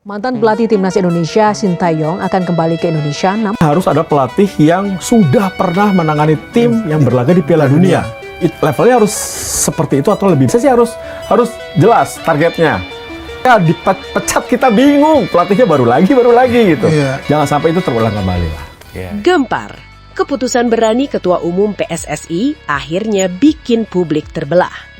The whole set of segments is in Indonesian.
Mantan pelatih timnas Indonesia Sintayong akan kembali ke Indonesia. Harus ada pelatih yang sudah pernah menangani tim yang berlaga di Piala Dunia. Levelnya harus seperti itu atau lebih. Saya sih harus jelas targetnya. Ya dipecat kita bingung, pelatihnya baru lagi gitu. Jangan sampai itu terulang kembali lah. Gempar. Keputusan berani Ketua Umum PSSI akhirnya bikin publik terbelah.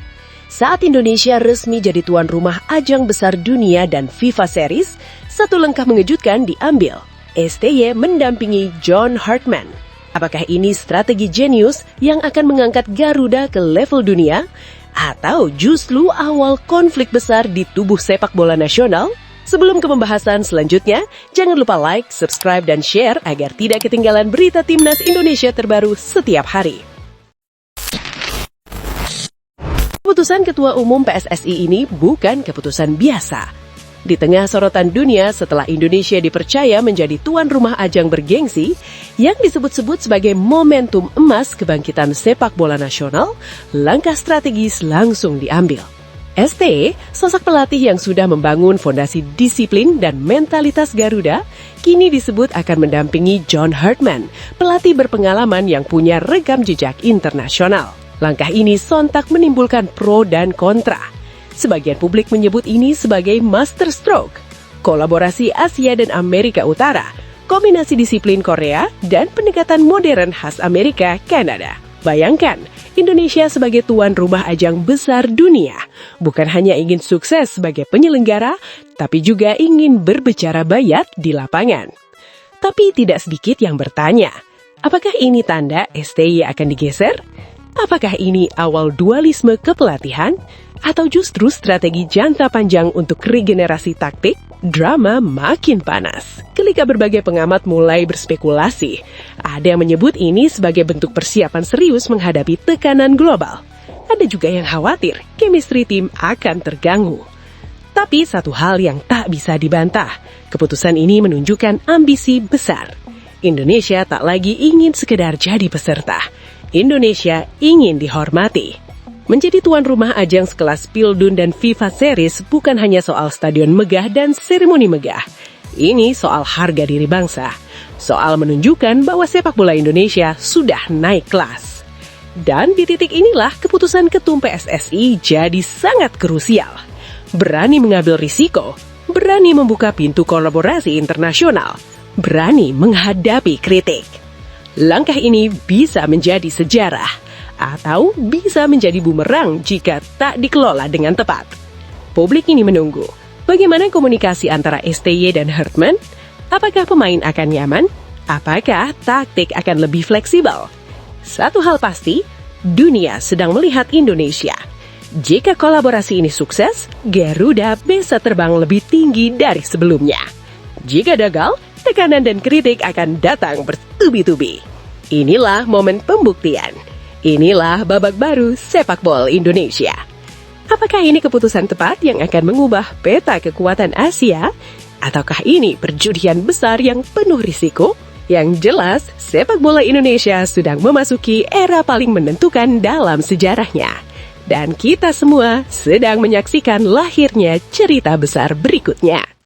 Saat Indonesia resmi jadi tuan rumah ajang besar dunia dan FIFA Series, satu langkah mengejutkan diambil. STY mendampingi John Hartman. Apakah ini strategi jenius yang akan mengangkat Garuda ke level dunia? Atau justru awal konflik besar di tubuh sepak bola nasional? Sebelum ke pembahasan selanjutnya, jangan lupa like, subscribe, dan share agar tidak ketinggalan berita timnas Indonesia terbaru setiap hari. Keputusan Ketua Umum PSSI ini bukan keputusan biasa. Di tengah sorotan dunia setelah Indonesia dipercaya menjadi tuan rumah ajang bergengsi yang disebut-sebut sebagai momentum emas kebangkitan sepak bola nasional, langkah strategis langsung diambil. STY, sosok pelatih yang sudah membangun fondasi disiplin dan mentalitas Garuda, kini disebut akan mendampingi John Hartman, pelatih berpengalaman yang punya rekam jejak internasional. Langkah ini sontak menimbulkan pro dan kontra. Sebagian publik menyebut ini sebagai master stroke, kolaborasi Asia dan Amerika Utara, kombinasi disiplin Korea, dan pendekatan modern khas Amerika, Kanada. Bayangkan, Indonesia sebagai tuan rumah ajang besar dunia, bukan hanya ingin sukses sebagai penyelenggara, tapi juga ingin berbicara bayat di lapangan. Tapi tidak sedikit yang bertanya, apakah ini tanda STY akan digeser? Apakah ini awal dualisme kepelatihan? Atau justru strategi jangka panjang untuk regenerasi taktik? Drama makin panas. Ketika berbagai pengamat mulai berspekulasi, ada yang menyebut ini sebagai bentuk persiapan serius menghadapi tekanan global. Ada juga yang khawatir chemistry tim akan terganggu. Tapi satu hal yang tak bisa dibantah, keputusan ini menunjukkan ambisi besar. Indonesia tak lagi ingin sekedar jadi peserta. Indonesia ingin dihormati. Menjadi tuan rumah ajang sekelas Pildun dan FIFA Series bukan hanya soal stadion megah dan seremoni megah. Ini soal harga diri bangsa. Soal menunjukkan bahwa sepak bola Indonesia sudah naik kelas. Dan di titik inilah keputusan Ketum PSSI jadi sangat krusial. Berani mengambil risiko, berani membuka pintu kolaborasi internasional, berani menghadapi kritik. Langkah ini bisa menjadi sejarah, atau bisa menjadi bumerang jika tak dikelola dengan tepat. Publik ini menunggu, bagaimana komunikasi antara STY dan Hartman? Apakah pemain akan nyaman? Apakah taktik akan lebih fleksibel? Satu hal pasti, dunia sedang melihat Indonesia. Jika kolaborasi ini sukses, Garuda bisa terbang lebih tinggi dari sebelumnya. Jika gagal, tekanan dan kritik akan datang bertubi-tubi. Inilah momen pembuktian. Inilah babak baru sepak bola Indonesia. Apakah ini keputusan tepat yang akan mengubah peta kekuatan Asia? Ataukah ini perjudian besar yang penuh risiko? Yang jelas, sepak bola Indonesia sedang memasuki era paling menentukan dalam sejarahnya. Dan kita semua sedang menyaksikan lahirnya cerita besar berikutnya.